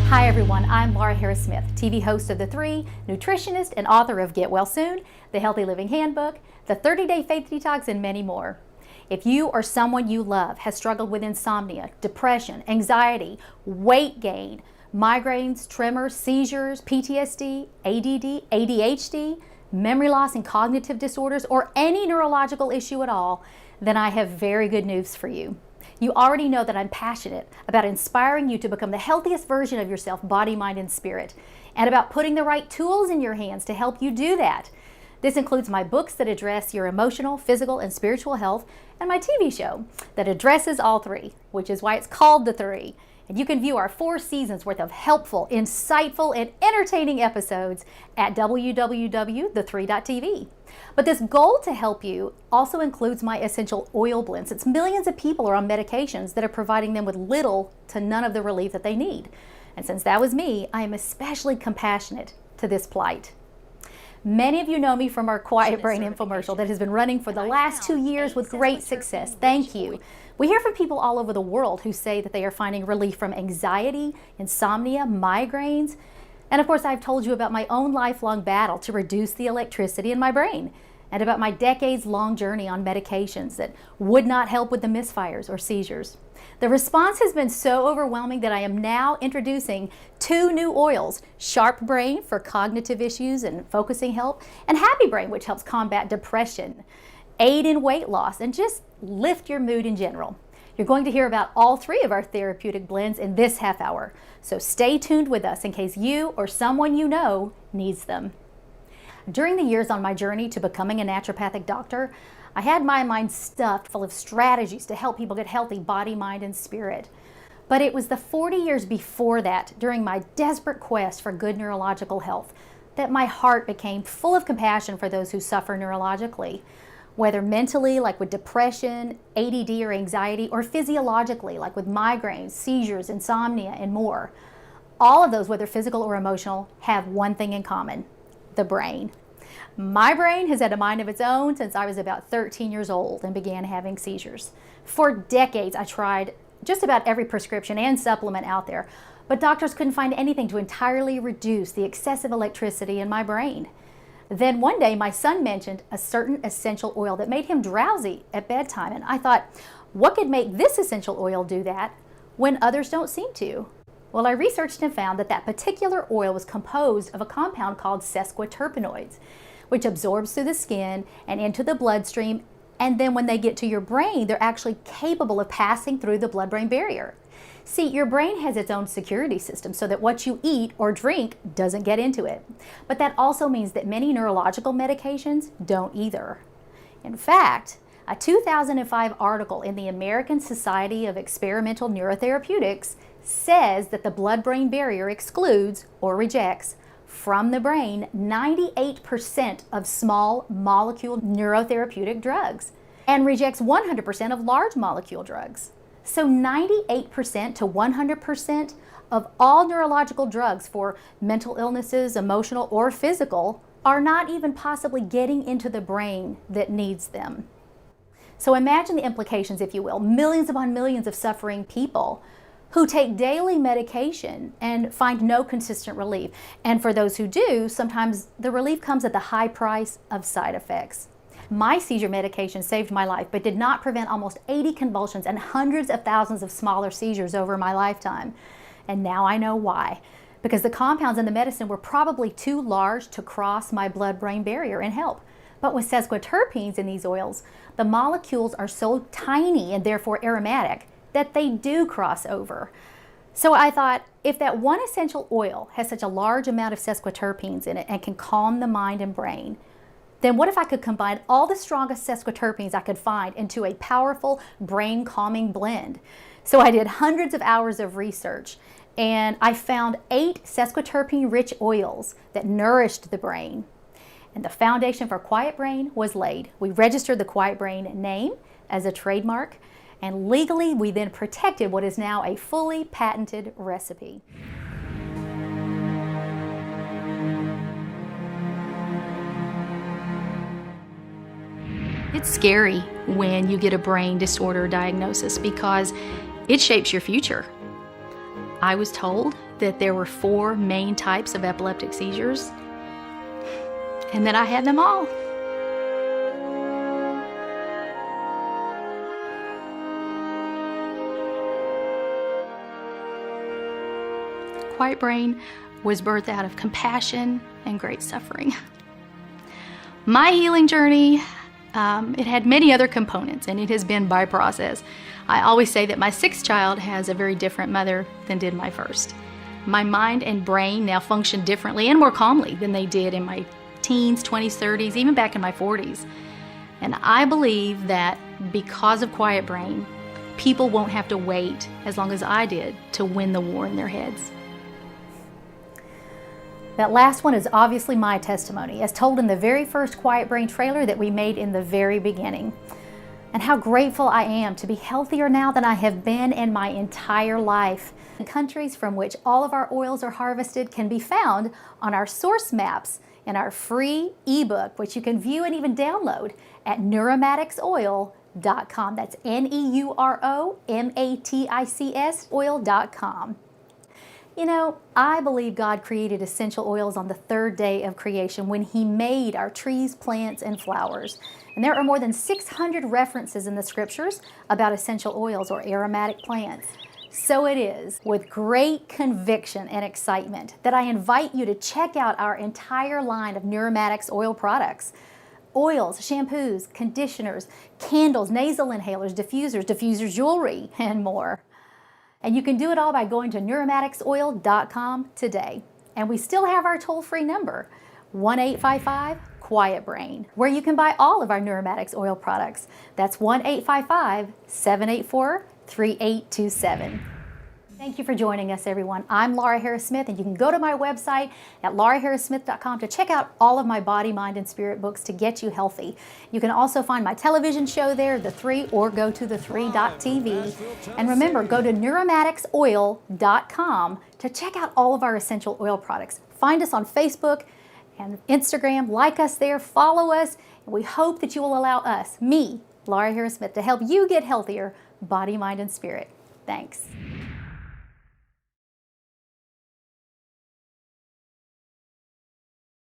Hi everyone, I'm Laura Harris-Smith, TV host of The Three, nutritionist and author of Get Well Soon, The Healthy Living Handbook, The 30-Day Faith Detox, and many more. If you or someone you love has struggled with insomnia, depression, anxiety, weight gain, migraines, tremors, seizures, PTSD, ADD, ADHD, memory loss and cognitive disorders, or any neurological issue at all, then I have very good news for you. You already know that I'm passionate about inspiring you to become the healthiest version of yourself, body, mind, and spirit, and about putting the right tools in your hands to help you do that. This includes my books that address your emotional, physical, and spiritual health, and my TV show that addresses all three, which is why it's called The Three. And you can view our 4 seasons worth of helpful, insightful, and entertaining episodes at www.the3.tv. But this goal to help you also includes my essential oil blend, since millions of people are on medications that are providing them with little to none of the relief that they need. And since that was me, I am especially compassionate to this plight. Many of you know me from our Quiet Brain infomercial that has been running for the last 2 years with great success. Thank you. We hear from people all over the world who say that they are finding relief from anxiety, insomnia, migraines, and of course I've told you about my own lifelong battle to reduce the electricity in my brain, and about my decades-long journey on medications that would not help with the misfires or seizures. The response has been so overwhelming that I am now introducing 2 new oils: Sharp Brain for cognitive issues and focusing help, and Happy Brain, which helps combat depression, aid in weight loss, and just lift your mood in general. You're going to hear about all 3 of our therapeutic blends in this half hour, so stay tuned with us in case you or someone you know needs them. During the years on my journey to becoming a naturopathic doctor, I had my mind stuffed full of strategies to help people get healthy body, mind, and spirit. But it was the 40 years before that, during my desperate quest for good neurological health, that my heart became full of compassion for those who suffer neurologically, whether mentally, like with depression, ADD or anxiety, or physiologically, like with migraines, seizures, insomnia, and more. All of those, whether physical or emotional, have one thing in common: the brain. My brain has had a mind of its own since I was about 13 years old and began having seizures. For decades, I tried just about every prescription and supplement out there, but doctors couldn't find anything to entirely reduce the excessive electricity in my brain. Then one day, my son mentioned a certain essential oil that made him drowsy at bedtime, and I thought, what could make this essential oil do that when others don't seem to? Well, I researched and found that that particular oil was composed of a compound called sesquiterpenoids, which absorbs through the skin and into the bloodstream, and then when they get to your brain, they're actually capable of passing through the blood-brain barrier. See, your brain has its own security system so that what you eat or drink doesn't get into it. But that also means that many neurological medications don't either. In fact, a 2005 article in the American Society of Experimental Neurotherapeutics says that the blood-brain barrier excludes or rejects from the brain 98% of small molecule neurotherapeutic drugs and rejects 100% of large molecule drugs. So 98% to 100% of all neurological drugs for mental illnesses, emotional or physical, are not even possibly getting into the brain that needs them. So imagine the implications, if you will: millions upon millions of suffering people who take daily medication and find no consistent relief. And for those who do, sometimes the relief comes at the high price of side effects. My seizure medication saved my life, but did not prevent almost 80 convulsions and hundreds of thousands of smaller seizures over my lifetime. And now I know why. Because the compounds in the medicine were probably too large to cross my blood-brain barrier and help. But with sesquiterpenes in these oils, the molecules are so tiny and therefore aromatic that they do cross over. So I thought, if that one essential oil has such a large amount of sesquiterpenes in it and can calm the mind and brain, then what if I could combine all the strongest sesquiterpenes I could find into a powerful brain calming blend? So I did hundreds of hours of research and I found 8 sesquiterpene-rich oils that nourished the brain. And the foundation for Quiet Brain was laid. We registered the Quiet Brain name as a trademark, and legally we then protected what is now a fully patented recipe. It's scary when you get a brain disorder diagnosis because it shapes your future. I was told that there were 4 main types of epileptic seizures and that I had them all. Quiet Brain was birthed out of compassion and great suffering. My healing journey, it had many other components, and it has been by process. I always say that my 6th child has a very different mother than did my first. My mind and brain now function differently and more calmly than they did in my teens, 20s, 30s, even back in my 40s. And I believe that because of Quiet Brain, people won't have to wait as long as I did to win the war in their heads. That last one is obviously my testimony, as told in the very first Quiet Brain trailer that we made in the very beginning. And how grateful I am to be healthier now than I have been in my entire life. The countries from which all of our oils are harvested can be found on our source maps in our free ebook, which you can view and even download at neuromatics.oil.com. That's Neuromatics oil.com. You know, I believe God created essential oils on the 3rd day of creation when He made our trees, plants, and flowers. And there are more than 600 references in the scriptures about essential oils or aromatic plants. So it is with great conviction and excitement that I invite you to check out our entire line of Neuromatics Oil products. Oils, shampoos, conditioners, candles, nasal inhalers, diffusers, jewelry, and more. And you can do it all by going to neuromaticsoil.com today. And we still have our toll-free number, 1-855-QUIET-BRAIN, where you can buy all of our Neuromatics Oil products. That's 1-855-784-3827. Thank you for joining us, everyone. I'm Laura Harris-Smith, and you can go to my website at lauraharrissmith.com to check out all of my body, mind, and spirit books to get you healthy. You can also find my television show there, The 3, or go to the3.tv. And remember, go to neuromaticsoil.com to check out all of our essential oil products. Find us on Facebook and Instagram, like us there, follow us, and we hope that you will allow us, me, Laura Harris-Smith, to help you get healthier, body, mind, and spirit. Thanks.